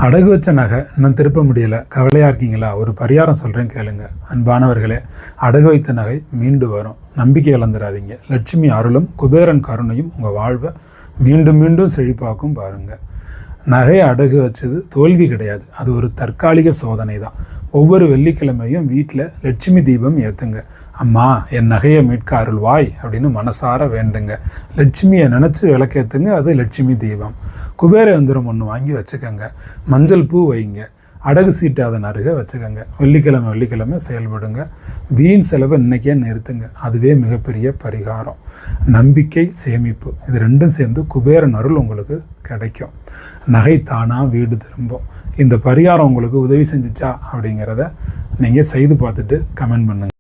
அடகு வச்ச நகை இன்னும் திருப்ப முடியலை, கவலையாக இருக்கீங்களா? ஒரு பரிகாரம் சொல்கிறேன் கேளுங்க. அன்பானவர்களே, அடகு வைத்த நகை மீண்டு வரும். நம்பிக்கை இழந்துடாதீங்க. லட்சுமி அருளும் குபேரன் கருணையும் உங்கள் வாழ்வை மீண்டும் மீண்டும் செழிப்பாக்கும் பாருங்கள். நகையை அடகு வச்சது தோல்வி கிடையாது, அது ஒரு தற்காலிக சோதனை தான். ஒவ்வொரு வெள்ளிக்கிழமையும் வீட்டில் லட்சுமி தீபம் ஏற்றுங்க. அம்மா, என் நகையை மீட்க அருள்வாய் அப்படின்னு மனசார வேண்டுங்க. லட்சுமியை நினச்சி விளக்கேற்றுங்க, அது லட்சுமி தீபம். குபேர யந்திரம் ஒன்று வாங்கி வச்சுக்கோங்க. மஞ்சள் பூ வைங்க. அடகு சீட்டாத நறுகை வச்சுக்கோங்க. வெள்ளிக்கிழமை செயல்படுங்க. வீண் செலவை இன்றைக்கே நிறுத்துங்க. அதுவே மிகப்பெரிய பரிகாரம். நம்பிக்கை, சேமிப்பு, இது ரெண்டும் சேர்ந்து குபேரன் அருள் உங்களுக்கு கிடைக்கும். நகை தானாக வீடு திரும்பும். இந்த பரிகாரம் உங்களுக்கு உதவி செஞ்சிச்சா அப்படிங்கிறத நீங்கள் செய்து பார்த்துட்டு கமெண்ட் பண்ணுங்கள்.